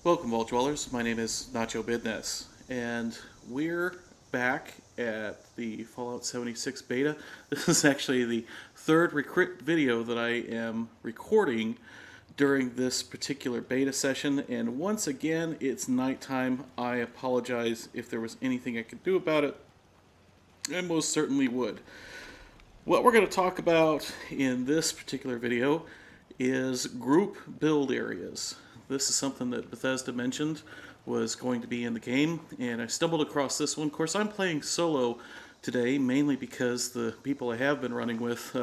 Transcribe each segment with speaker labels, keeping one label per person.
Speaker 1: Welcome, Vault Dwellers. My name is Nacho Bidness, and we're back at the Fallout 76 beta. This is actually the third recruit video that I am recording during this particular beta session, and once again, it's nighttime. I apologize if there was anything I could do about it. I most certainly would. What we're going to talk about in this particular video is group build areas. This is something that Bethesda mentioned was going to be in the game, and I stumbled across this one. Of course, I'm playing solo today, mainly because the people I have been running with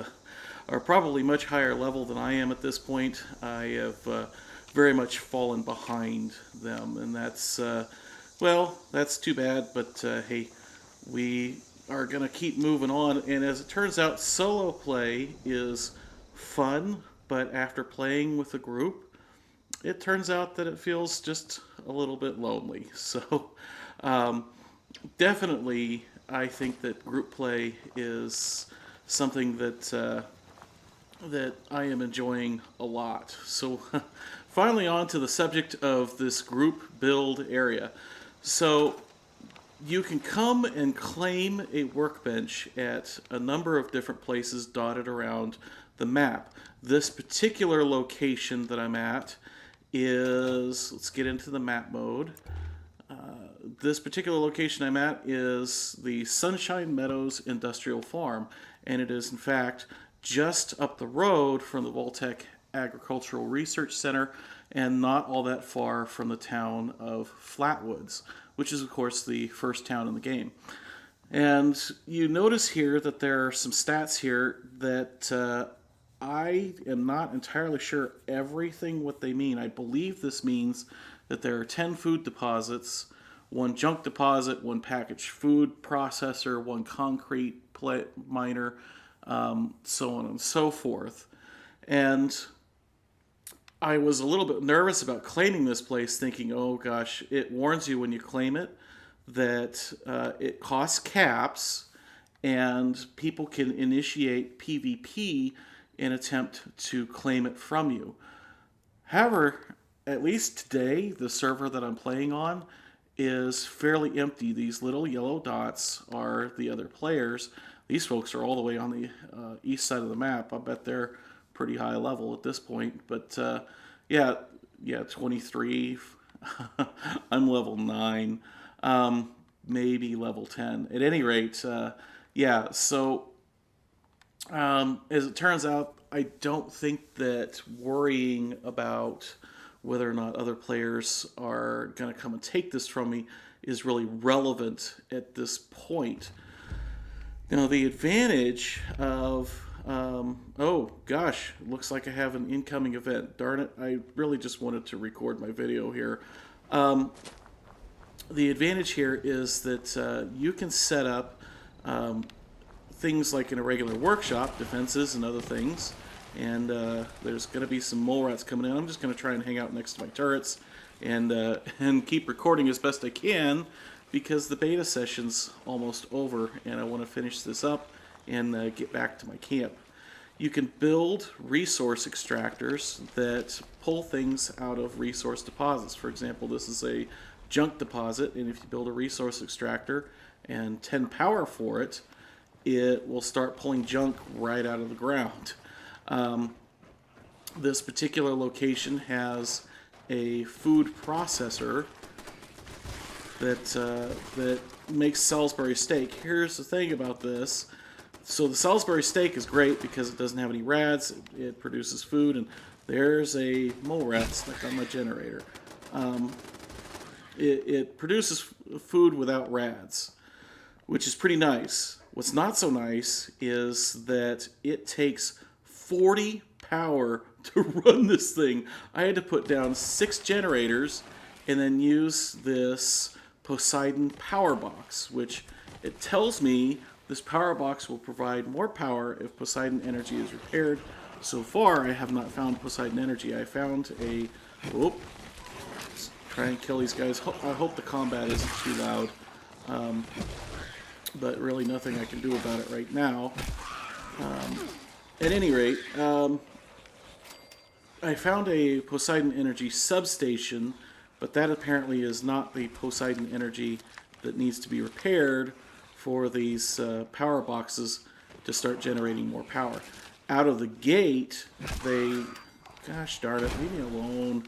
Speaker 1: are probably much higher level than I am at this point. I have very much fallen behind them, and that's, well, that's too bad, but hey, we are going to keep moving on. And as it turns out, solo play is fun, but after playing with a group, it turns out that it feels just a little bit lonely. So definitely I think that group play is something that that I am enjoying a lot. So finally on to the subject of this group build area. So you can come and claim a workbench at a number of different places dotted around the map. This particular location that I'm at is, let's get into the map mode. This particular location I'm at is the Sunshine Meadows Industrial Farm, and it is in fact just up the road from the Voltec Agricultural Research Center and not all that far from the town of Flatwoods, which is of course the first town in the game. And you notice here that there are some stats here that I am not entirely sure everything what they mean. I believe this means that there are 10 food deposits, 1 junk deposit, 1 packaged food processor, 1 concrete miner, so on and so forth. And I was a little bit nervous about claiming this place, thinking, oh gosh, it warns you when you claim it that it costs caps and people can initiate PvP and attempt to claim it from you. However, at least today, the server that I'm playing on is fairly empty. These little yellow dots are the other players. These folks are all the way on the east side of the map. I bet they're pretty high level at this point. But yeah, 23. I'm level 9, maybe level 10. At any rate, yeah, so as it turns out, I don't think that worrying about whether or not other players are going to come and take this from me is really relevant at this point. Now, the advantage of, oh gosh, looks like I have an incoming event. Darn it, I really just wanted to record my video here. The advantage here is that you can set up things like in a regular workshop, defenses and other things, and there's going to be some mole rats coming in. I'm just going to try and hang out next to my turrets and keep recording as best I can because the beta session's almost over and I want to finish this up and get back to my camp. You can build resource extractors that pull things out of resource deposits. For example, this is a junk deposit, and if you build a resource extractor and 10 power for it, it will start pulling junk right out of the ground. This particular location has a food processor that makes Salisbury steak. Here's the thing about this. So the Salisbury steak is great because it doesn't have any rads. It produces food, and there's a mole rat stuck on my generator. It produces food without rads, which is pretty nice. What's not so nice is that it takes 40 power to run this thing. I had to put down 6 generators and then use this Poseidon power box, which it tells me this power box will provide more power if Poseidon energy is repaired. So far, I have not found Poseidon energy. I found a... Whoop. Let's try and kill these guys. I hope the combat isn't too loud. But really nothing I can do about it right now. At any rate, I found a Poseidon Energy substation but that apparently is not the Poseidon energy that needs to be repaired for these power boxes to start generating more power. Out of the gate, they, gosh darn it, leave me alone.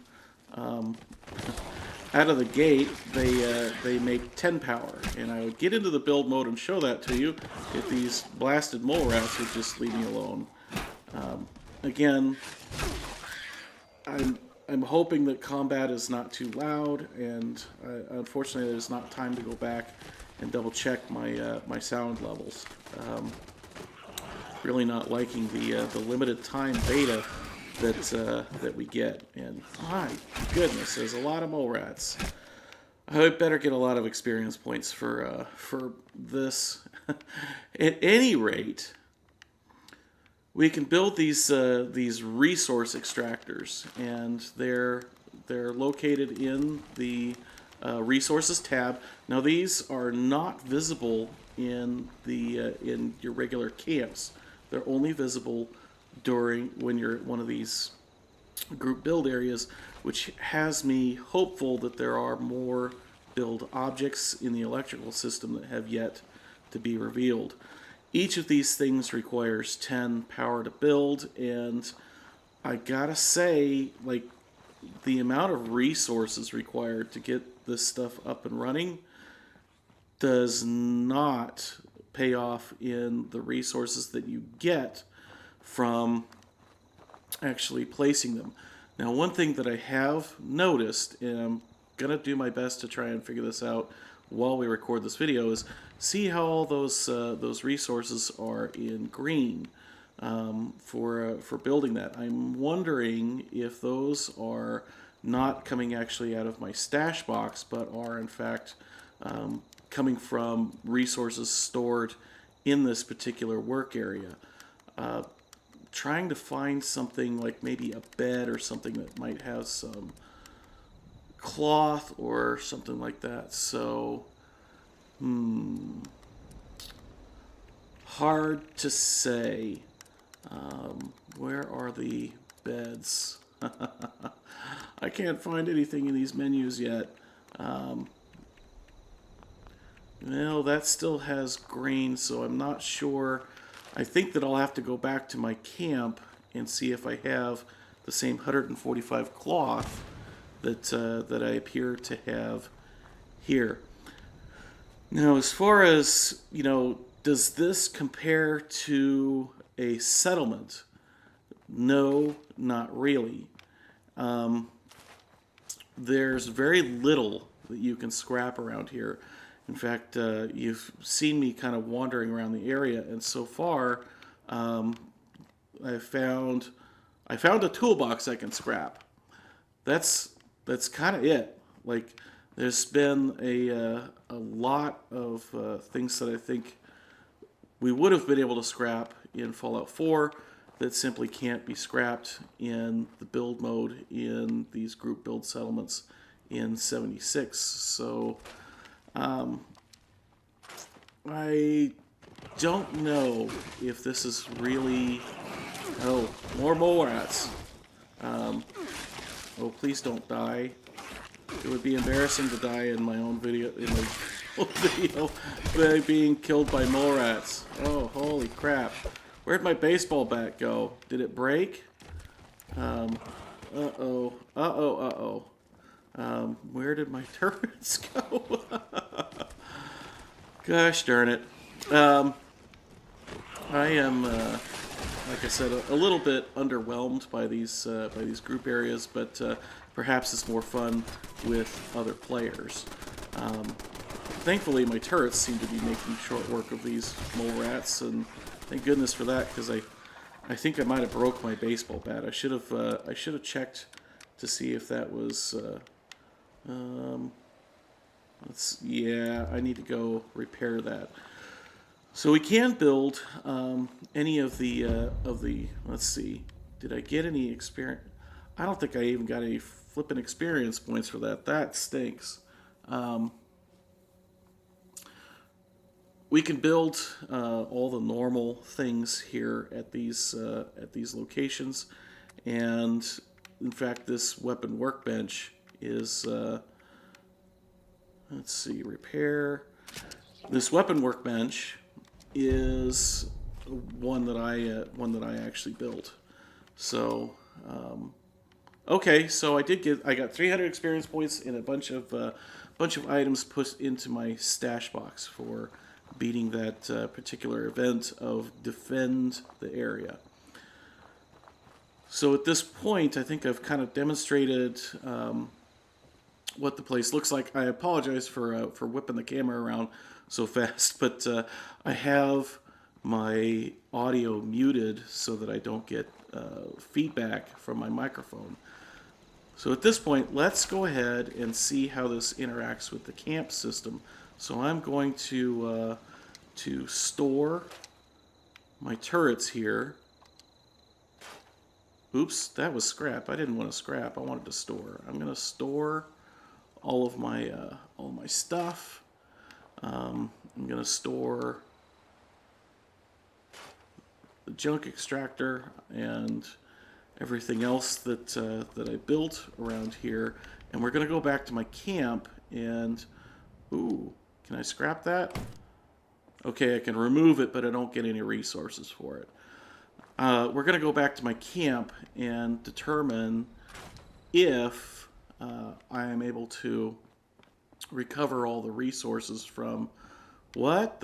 Speaker 1: Out of the gate, they make 10 power, and I would get into the build mode and show that to you if these blasted mole rats would just leave me alone. Again, I'm hoping that combat is not too loud, and unfortunately there's not time to go back and double check my my sound levels. Really not liking the limited time beta that we get, and my goodness, there's a lot of mole rats. I better get a lot of experience points for this. At any rate, we can build these resource extractors, and they're located in the resources tab. Now these are not visible in the in your regular camps. They're only visible during when you're at one of these group build areas, which has me hopeful that there are more build objects in the electrical system that have yet to be revealed. Each of these things requires 10 power to build, and I gotta say, like, the amount of resources required to get this stuff up and running does not pay off in the resources that you get from actually placing them. Now, one thing that I have noticed, and I'm gonna do my best to try and figure this out while we record this video, is see how all those resources are in green for building that. I'm wondering if those are not coming actually out of my stash box, but are in fact coming from resources stored in this particular work area. Trying to find something like maybe a bed or something that might have some cloth or something like that. So, hard to say. Where are the beds? I can't find anything in these menus yet. Well, that still has green, so I'm not sure. I think that I'll have to go back to my camp and see if I have the same 145 cloth that I appear to have here. Now, as far as, you know, does this compare to a settlement? No, not really. There's very little that you can scrap around here. In fact, you've seen me kind of wandering around the area, and so far, I found a toolbox I can scrap. That's kind of it. Like, there's been a lot of things that I think we would have been able to scrap in Fallout 4 that simply can't be scrapped in the build mode in these group build settlements in 76. So I don't know if this is really... Oh, more mole rats. Oh, please don't die. It would be embarrassing to die in my own video, by being killed by mole rats. Oh, holy crap. Where'd my baseball bat go? Did it break? Uh-oh. Uh-oh, uh-oh. Where did my turrets go? Gosh darn it. I am, like I said, a little bit underwhelmed by these group areas, but perhaps it's more fun with other players. Thankfully, my turrets seem to be making short work of these mole rats, and thank goodness for that, because I think I might have broke my baseball bat. I should have checked to see if that was. Yeah, I need to go repair that. So we can build any of the let's see, did I get any experience? I don't think I even got any flipping experience points for that. That stinks. We can build all the normal things here at these locations, and in fact, this weapon workbench is, let's see, repair. This weapon workbench is one that I actually built. So, okay, so I got 300 experience points and a bunch of items put into my stash box for beating that particular event of defend the area. So at this point, I think I've kind of demonstrated what the place looks like. I apologize for whipping the camera around so fast, but I have my audio muted so that I don't get feedback from my microphone. So at this point, let's go ahead and see how this interacts with the camp system. So I'm going to store my turrets here. Oops, that was scrap. I didn't want to scrap. I wanted to store. I'm going to store all of my stuff. I'm going to store the junk extractor and everything else that I built around here. And we're going to go back to my camp and, ooh, can I scrap that? Okay, I can remove it, but I don't get any resources for it. We're going to go back to my camp and determine if I am able to recover all the resources from what?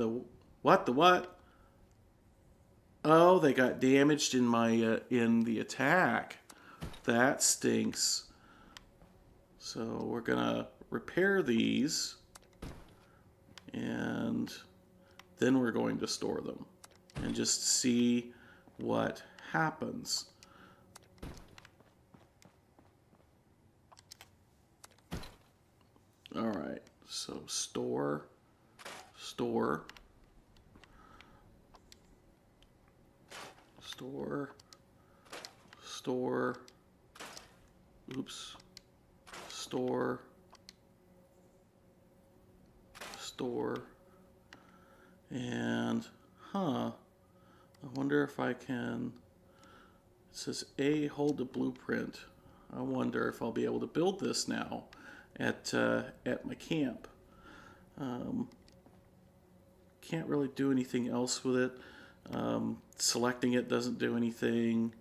Speaker 1: Oh, they got damaged in my in the attack. That stinks. So we're going to repair these and then we're going to store them and just see what happens. All right, so store, oops, store, and, I wonder if I can, it says A, hold the blueprint. I wonder if I'll be able to build this now at my camp. Can't really do anything else with it. Selecting it doesn't do anything.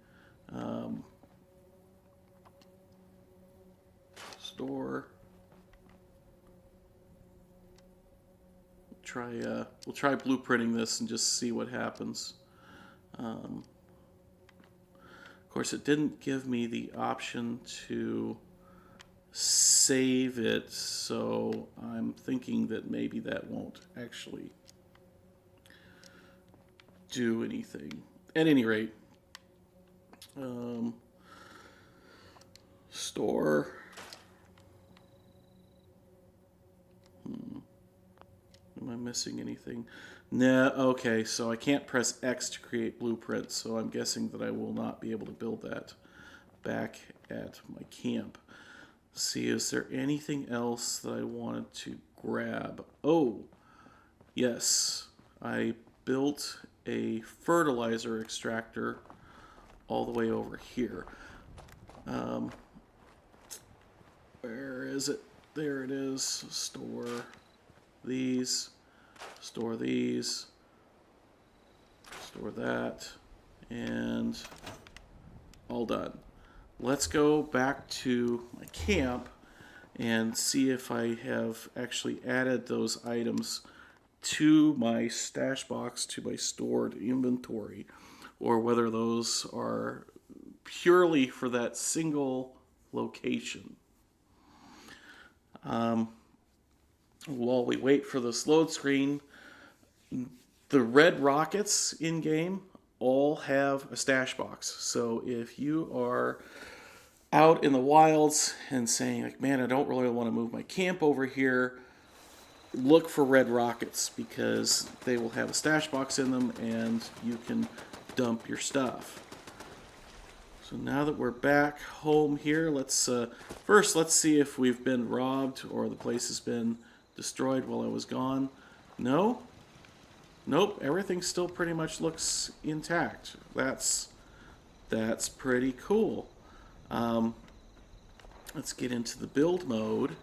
Speaker 1: Store. We'll try blueprinting this and just see what happens. Of course, it didn't give me the option to save it, so I'm thinking that maybe that won't actually do anything. At any rate, store. Am I missing anything? No, okay, so I can't press X to create blueprints, so I'm guessing that I will not be able to build that back at my camp. See, is there anything else that I wanted to grab? Oh, yes, I built a fertilizer extractor all the way over here. Where is it? There it is. Store these, store that, and all done. Let's go back to my camp and see if I have actually added those items to my stash box, to my stored inventory, or whether those are purely for that single location. While we wait for this load screen, the red rockets in game all have a stash box. So if you are out in the wilds and saying, like, man, I don't really want to move my camp over here, look for red rockets because they will have a stash box in them and you can dump your stuff. So now that we're back home here, let's see if we've been robbed or the place has been destroyed while I was gone. No? Nope, everything still pretty much looks intact. That's pretty cool. let's get into the build mode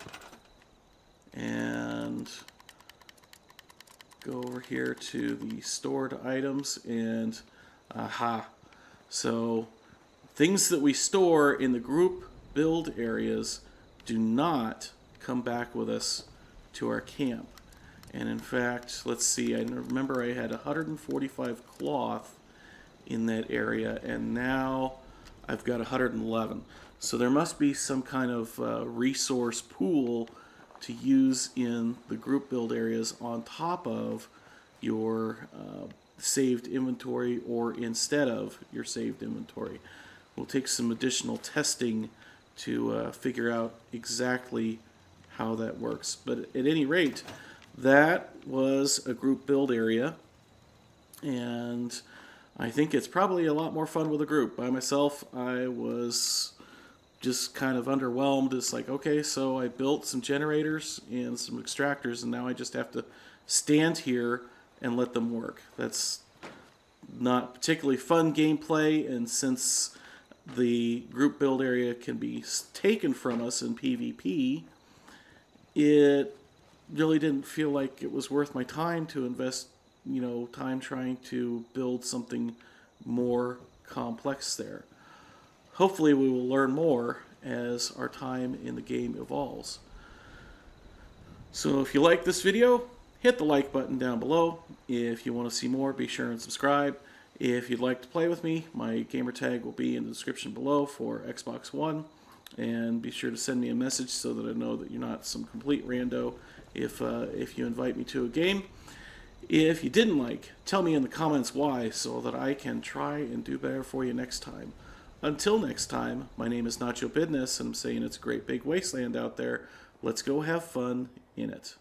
Speaker 1: and go over here to the stored items, and aha. So things that we store in the group build areas do not come back with us to our camp. And in fact, let's see, I remember I had 145 cloth in that area, and now I've got 111. So there must be some kind of resource pool to use in the group build areas on top of your saved inventory or instead of your saved inventory. We'll take some additional testing to figure out exactly how that works. But at any rate, that was a group build area, and I think it's probably a lot more fun with a group. By myself, I was just kind of underwhelmed. It's like, okay, so I built some generators and some extractors, and now I just have to stand here and let them work. That's not particularly fun gameplay, and since the group build area can be taken from us in PvP, it really didn't feel like it was worth my time to invest, time trying to build something more complex there. Hopefully we will learn more as our time in the game evolves. So if you like this video, hit the like button down below. If you want to see more, be sure and subscribe. If you'd like to play with me, my gamertag will be in the description below for Xbox One. And be sure to send me a message so that I know that you're not some complete rando if you invite me to a game. If you didn't like, tell me in the comments why so that I can try and do better for you next time. Until next time, my name is Nacho Bidness, and I'm saying it's a great big wasteland out there. Let's go have fun in it.